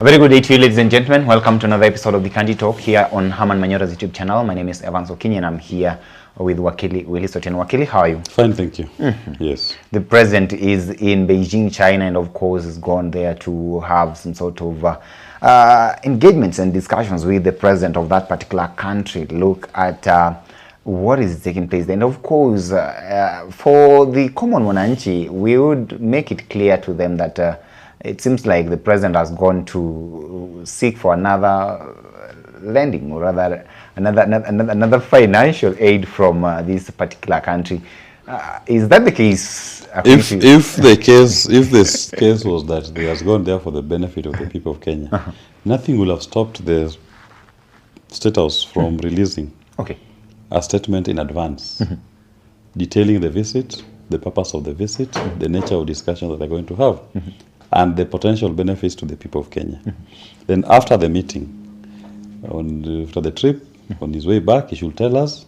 A very good day to you, ladies and gentlemen. Welcome to another episode of the Cant Talk here on Herman Manyora's YouTube channel. My name is Evans Okinyi and I'm here with Wakili Willie Soten. Wakili, how are you? Fine, thank you. Yes. The president is in Beijing, China, and of course is gone there to have some sort of engagements and discussions with the president of that particular country. Look at what is taking place there. And of course, for the common Mwananchi, we would make it clear to them that it seems like the president has gone to seek for another lending, or rather another financial aid from this particular country. Is that the case? If this case was that he has gone there for the benefit of the people of Kenya, nothing will have stopped the State House from releasing a statement in advance, detailing the visit, the purpose of the visit, the nature of discussion that they're going to have, and the potential benefits to the people of Kenya. Then after the meeting, after the trip, on his way back, he should tell us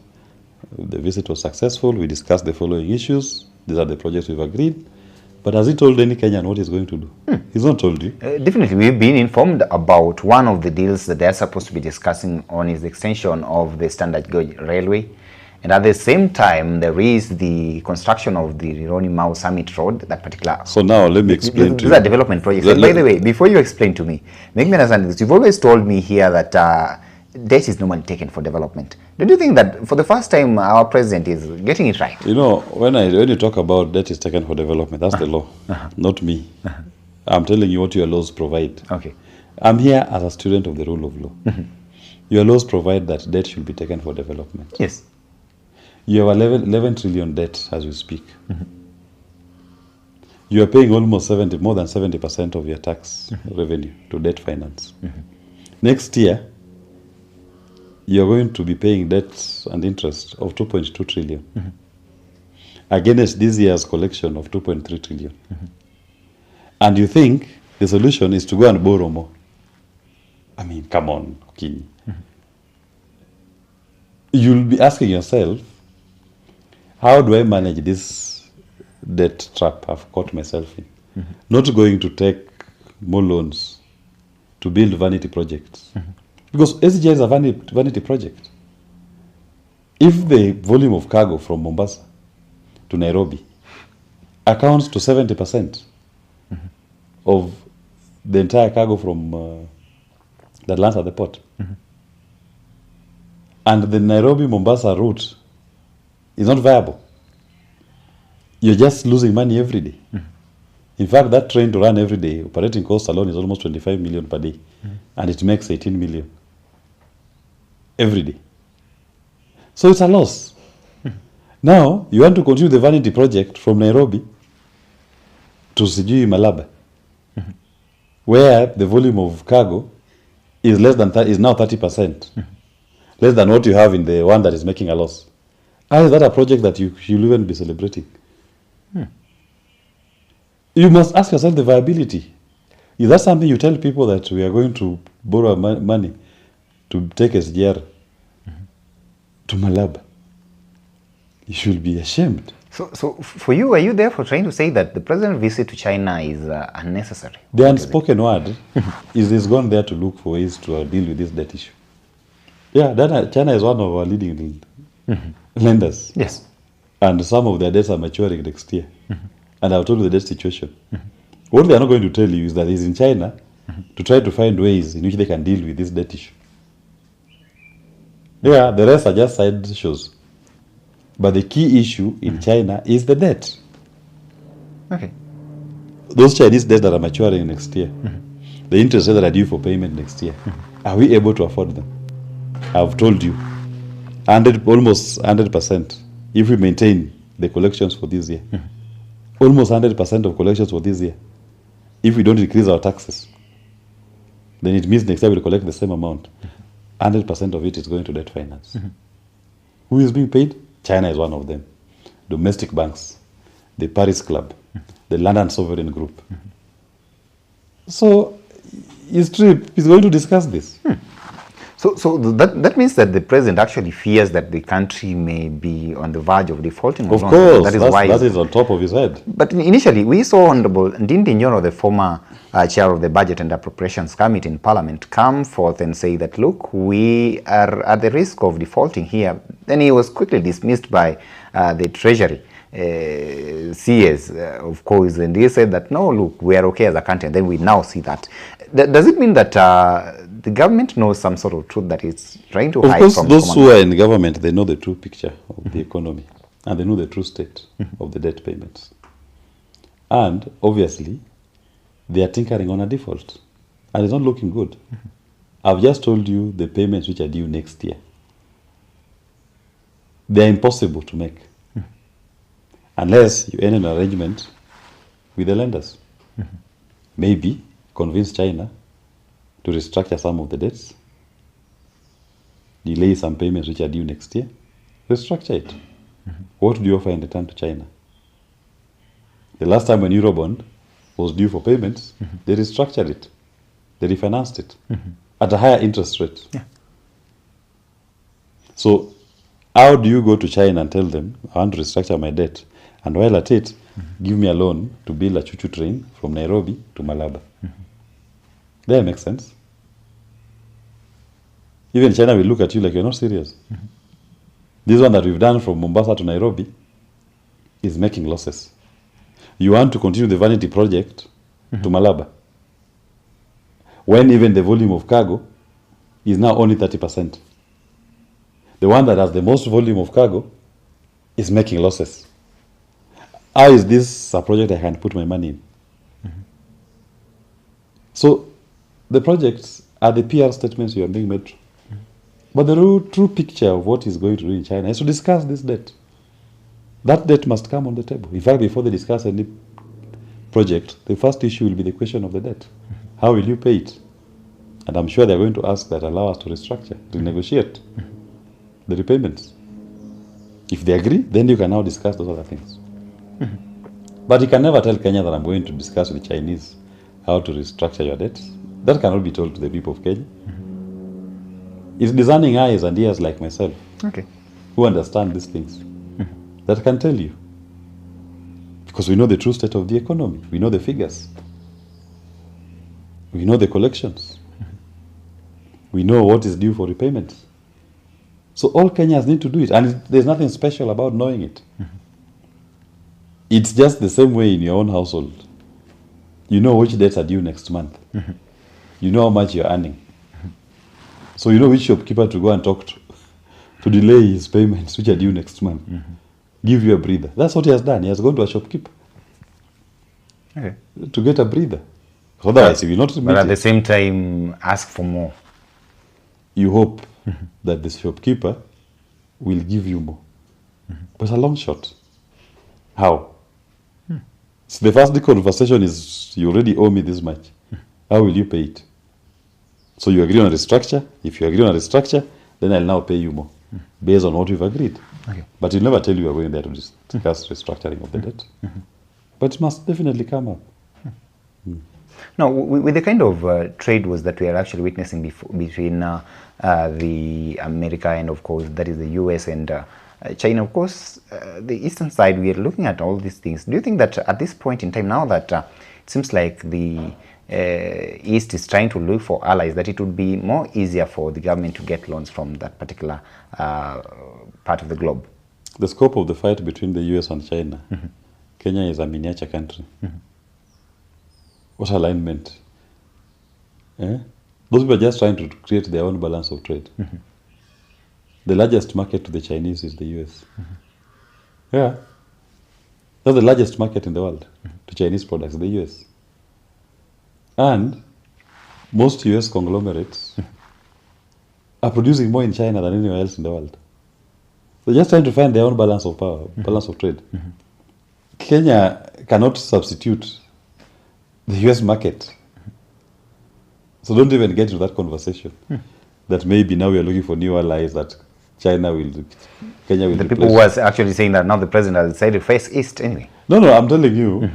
the visit was successful, we discussed the following issues, these are the projects we've agreed. But has he told any Kenyan what he's going to do? He's not told you. Definitely, we've been informed about one of the deals that they're supposed to be discussing on is the extension of the Standard Gauge Railway. And at the same time, there is the construction of the Rironi Mau Summit Road, that particular. So now let me explain to you. These are development projects. And by the way, before you explain to me, make me understand this. You've always told me here that debt is normally taken for development. Don't you think that for the first time our president is getting it right? You know, when you talk about debt is taken for development, that's the law, not me. I'm telling you what your laws provide. Okay. I'm here as a student of the rule of law. Your laws provide that debt should be taken for development. Yes. You have 11 trillion debt as we speak. You are paying almost more than 70% of your tax revenue to debt finance. Next year, you're going to be paying debt and interest of 2.2 trillion against this year's collection of 2.3 trillion. And you think the solution is to go and borrow more. I mean, come on, Okinyi. You'll be asking yourself, how do I manage this debt trap I've caught myself in? Not going to take more loans to build vanity projects. Because SGI is a vanity project. If the volume of cargo from Mombasa to Nairobi accounts to 70% of the entire cargo from that lands at the port, and the Nairobi-Mombasa route is not viable, you're just losing money every day. In fact, that train to run every day, operating cost alone is almost 25 million per day, and it makes 18 million every day. So it's a loss. Now, you want to continue the vanity project from Nairobi to Sijui Malaba, where the volume of cargo is is now 30%, less than what you have in the one that is making a loss. How is that a project that you should even be celebrating? You must ask yourself the viability. Is that something you tell people that we are going to borrow money to take SGR to Malaba? You should be ashamed. So for you, are you therefore trying to say that the president's visit to China is unnecessary? The unspoken word is he's gone there to look for ways to deal with this debt issue. Yeah, China is one of our leading lenders. Yes. And some of their debts are maturing next year. And I've told you the debt situation. What they are not going to tell you is that he's in China to try to find ways in which they can deal with this debt issue. Yeah, the rest are just side shows. But the key issue in China is the debt. Okay. Those Chinese debts that are maturing next year, the interest rates that are due for payment next year, are we able to afford them? I've told you, almost 100%, if we maintain the collections for this year. Almost 100% of collections for this year. If we don't increase our taxes, then it means next year we'll collect the same amount. 100% of it is going to debt finance. Who is being paid? China is one of them. Domestic banks, the Paris Club, the London Sovereign Group. So his trip is going to discuss this. So that means that the president actually fears that the country may be on the verge of defaulting. Of on loans. course, That is why. that is on top of his head. But initially, we saw Honorable Ndindi Nyoro, the former chair of the Budget and Appropriations Committee in Parliament, come forth and say that, look, we are at the risk of defaulting here. Then he was quickly dismissed by the Treasury. CS, of course, and he said that, no, look, we are okay as a country, and then we now see that. Does it mean that the government knows some sort of truth that it's trying to hide from? Of course, those who are in government, they know the true picture of the economy, and they know the true state of the debt payments. And obviously, they are tinkering on a default, and it's not looking good. I've just told you the payments which are due next year. They are impossible to make unless you end an arrangement with the lenders. Maybe convince China to restructure some of the debts, delay some payments which are due next year, restructure it. What do you offer in return to China? The last time when Eurobond was due for payments, they restructured it. They refinanced it at a higher interest rate. Yeah. So how do you go to China and tell them, I want to restructure my debt, and while at it, give me a loan to build a choo-choo train from Nairobi to Malaba? That makes sense. Even China will look at you like you're not serious. This one that we've done from Mombasa to Nairobi is making losses. You want to continue the vanity project to Malaba, when even the volume of cargo is now only 30%. The one that has the most volume of cargo is making losses. How is this a project I can put my money in? So the projects are the PR statements you are being made. But the true picture of what is going to do in China is to discuss this debt. That debt must come on the table. In fact, before they discuss any project, the first issue will be the question of the debt. How will you pay it? And I'm sure they're going to ask that allow us to restructure, renegotiate the repayments. If they agree, then you can now discuss those other things. But you can never tell Kenya that I'm going to discuss with the Chinese how to restructure your debts. That cannot be told to the people of Kenya. It's discerning eyes and ears like myself, who understand these things, that can tell you. Because we know the true state of the economy. We know the figures. We know the collections. We know what is due for repayments. So all Kenyans need to do it. And there's nothing special about knowing it. It's just the same way in your own household. You know which debts are due next month. You know how much you're earning. So you know which shopkeeper to go and talk to delay his payments, which are due next month. Give you a breather. That's what he has done. He has gone to a shopkeeper to get a breather. Otherwise, if you not but at the same time, ask for more. You hope that the shopkeeper will give you more. But it's a long shot. How? So the first conversation is, you already owe me this much. How will you pay it? So you agree on a restructure. If you agree on a restructure, then I'll now pay you more based on what we've agreed. But he'll never tell you we're going there to discuss restructuring of the debt. But it must definitely come up. Now, with the kind of trade wars that we are actually witnessing between the America and, of course, that is the US and China, of course, the eastern side, we are looking at all these things. Do you think that at this point in time, now that it seems like the East is trying to look for allies, that it would be more easier for the government to get loans from that particular part of the globe? The scope of the fight between the US and China, Kenya is a miniature country. What alignment? Those people are just trying to create their own balance of trade. The largest market to the Chinese is the US. Yeah. That's the largest market in the world to Chinese products, the US. And most US conglomerates are producing more in China than anywhere else in the world. They're just trying to find their own balance of power, balance of trade. Kenya cannot substitute the US market. So don't even get into that conversation. That maybe now we are looking for new allies that Kenya will The replace. people who was actually saying that now the president has decided to face East anyway. No, I'm telling you,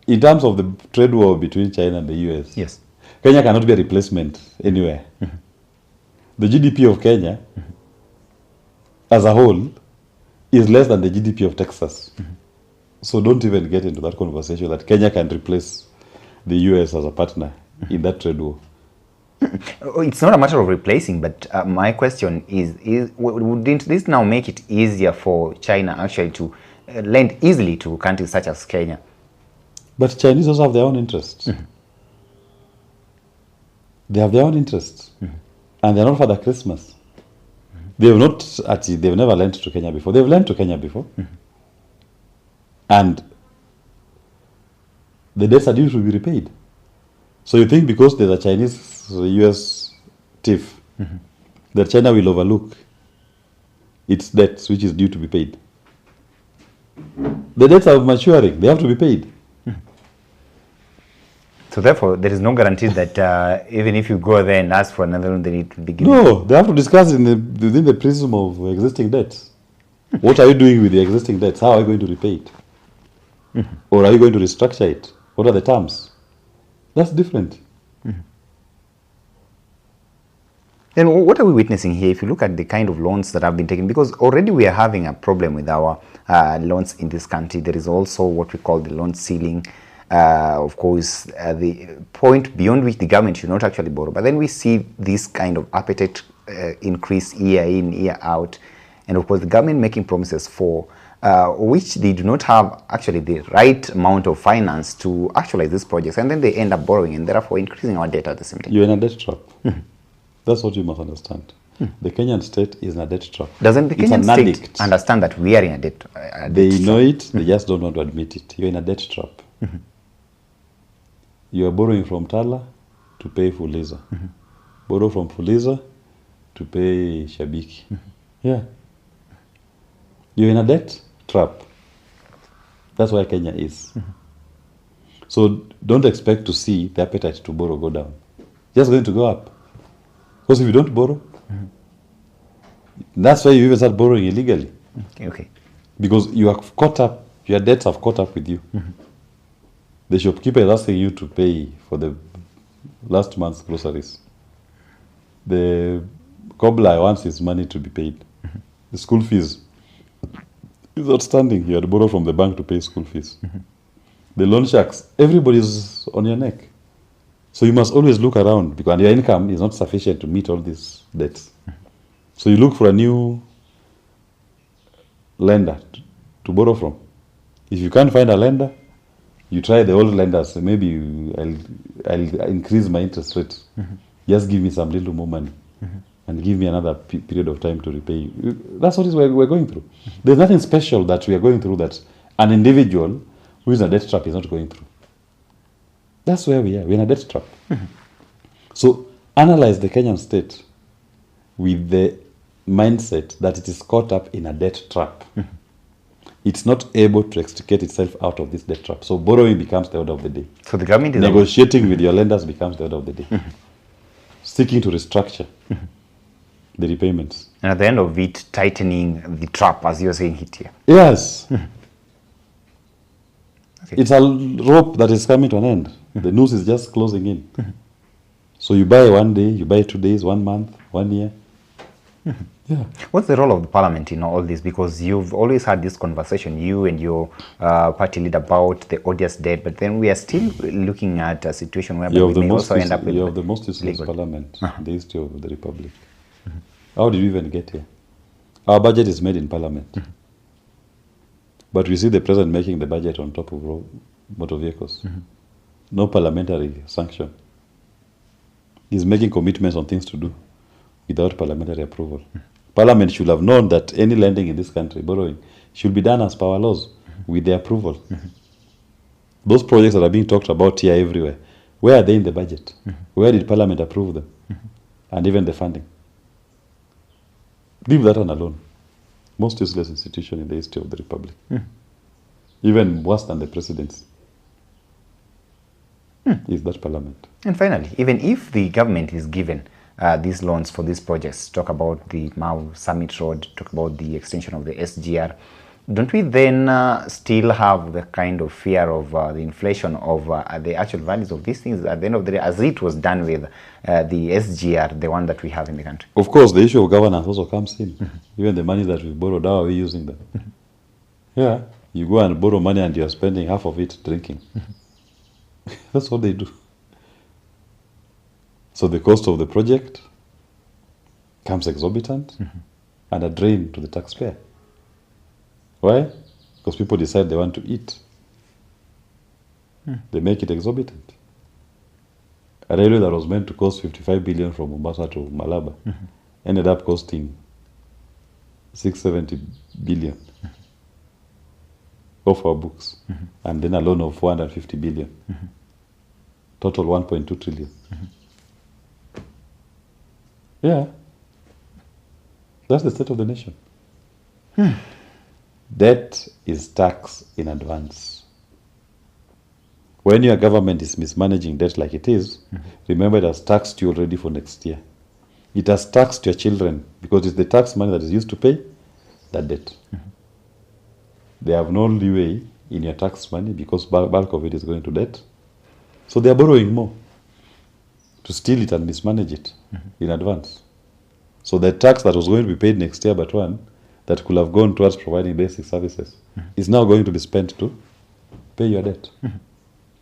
in terms of the trade war between China and the US, Yes. Kenya cannot be a replacement anywhere. The GDP of Kenya, as a whole, is less than the GDP of Texas. So don't even get into that conversation that Kenya can replace the US as a partner in that trade war. It's not a matter of replacing, but my question is wouldn't this now make it easier for China actually to lend easily to countries such as Kenya? But Chinese also have their own interests. They have their own interests. And they're not for the Christmas. They've never lent to Kenya before. They've lent to Kenya before. And the debts are due to be repaid. So you think because there's a Chinese US tiff, that China will overlook its debts which is due to be paid? The debts are maturing. They have to be paid. So therefore, there is no guarantee that even if you go there and ask for another loan, then it will be given. No, they have to discuss within the prism of existing debts. What are you doing with the existing debts? How are you going to repay it? Or are you going to restructure it? What are the terms? That's different. Then what are we witnessing here if you look at the kind of loans that have been taken? Because already we are having a problem with our loans in this country. There is also what we call the loan ceiling. Of course, the point beyond which the government should not actually borrow. But then we see this kind of appetite increase year in, year out. And of course, the government making promises for which they do not have actually the right amount of finance to actualize these projects. And then they end up borrowing and therefore increasing our debt at the same time. You're in a debt trap. That's what you must understand. The Kenyan state is in a debt trap. Doesn't the It's Kenyan an state addict. understand that we are in a debt? They know it, they just don't want to admit it. You're in a debt trap. You are borrowing from Tala to pay Fuliza. Borrow from Fuliza to pay Shabiki. Yeah. You're in a debt trap. That's where Kenya is. So don't expect to see the appetite to borrow go down. Just going to go up. Because if you don't borrow, that's why you even start borrowing illegally. Okay. Because you are caught up, your debts have caught up with you. The shopkeeper is asking you to pay for the last month's groceries. The cobbler wants his money to be paid. The school fees is outstanding. You had to borrow from the bank to pay school fees. The loan sharks, everybody's on your neck. So you must always look around because your income is not sufficient to meet all these debts. So you look for a new lender to borrow from. If you can't find a lender, you try the old lenders. Maybe I'll increase my interest rate. Just give me some little more money and give me another period of time to repay you. That's what we're going through. There's nothing special that we are going through that an individual who is in a debt trap is not going through. That's where we are. We're in a debt trap. So analyze the Kenyan state with the mindset that it is caught up in a debt trap. It's not able to extricate itself out of this debt trap. So borrowing becomes the order of the day. So the government is negotiating with your lenders becomes the order of the day. Seeking to restructure the repayments. And at the end of it, tightening the trap, as you're saying it here. Yes. Okay. It's a rope that is coming to an end. The noose is just closing in. So you buy 1 day, you buy 2 days, 1 month, 1 year. Yeah. What's the role of the parliament in all this? Because you've always had this conversation, you and your party leader, about the odious debt, but then we are still looking at a situation where we may also end up with... You have the most useless parliament in the history of the republic. How did we even get here? Our budget is made in parliament. But we see the president making the budget on top of motor vehicles. No parliamentary sanction. He's making commitments on things to do without parliamentary approval. Parliament should have known that any lending in this country, borrowing, should be done as per our laws with their approval. Those projects that are being talked about here everywhere, where are they in the budget? Where did Parliament approve them? And even the funding. Leave that one alone. Most useless institution in the history of the Republic. Even worse than the presidency. Is that Parliament. And finally, even if the government is given these loans for these projects, talk about the Mau Summit Road, talk about the extension of the SGR, Don't we then still have the kind of fear of the inflation of the actual values of these things at the end of the day, as it was done with the SGR, the one that we have in the country? Of course, the issue of governance also comes in. Even the money that we borrowed, how are we using them? Yeah, you go and borrow money and you're spending half of it drinking. That's what they do. So the cost of the project comes exorbitant and a drain to the taxpayer. Why? Because people decide they want to eat. They make it exorbitant. A railway that was meant to cost 55 billion from Mombasa to Malaba ended up costing 670 billion off our books, and then a loan of 450 billion. Total 1.2 trillion. Yeah. That's the state of the nation. Debt is tax in advance. When your government is mismanaging debt like it is, remember it has taxed you already for next year. It has taxed your children because it's the tax money that is used to pay that debt. They have no leeway in your tax money because bulk of it is going to debt. So they are borrowing more to steal it and mismanage it in advance. So the tax that was going to be paid next year but one, that could have gone towards providing basic services, is now going to be spent to pay your debt.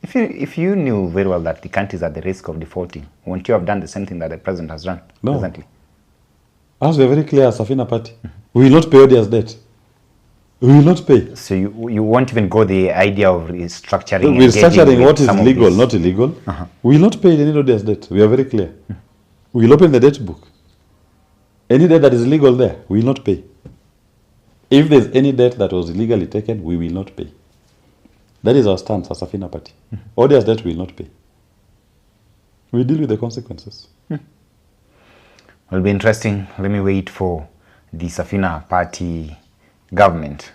If you knew very well that the country is at the risk of defaulting, wouldn't you have done the same thing that the president has done presently? As we are very clear as Safina Party, we will not pay Odia's debt. We will not pay. So you won't even go the idea of restructuring. No, we're structuring what is legal, not illegal. We will not pay any Odia's debt. We are very clear. We will open the debt book. Any debt that is legal there, we will not pay. If there's any debt that was illegally taken, we will not pay. That is our stance as Safina Party. Odia's debt we will not pay. We deal with the consequences. Will be interesting. Let me wait for the Safina Party government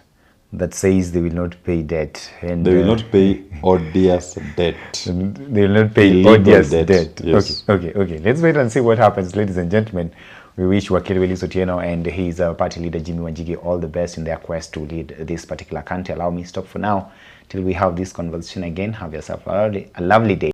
that says they will not pay debt. And they will not pay Odia's debt. They will not pay Odia's debt. Yes. Okay. Let's wait and see what happens, ladies and gentlemen. We wish Wakili Willis Otieno and his party leader Jimmy Wanjigi all the best in their quest to lead this particular country. Allow me to stop for now till we have this conversation again. Have yourself a lovely day.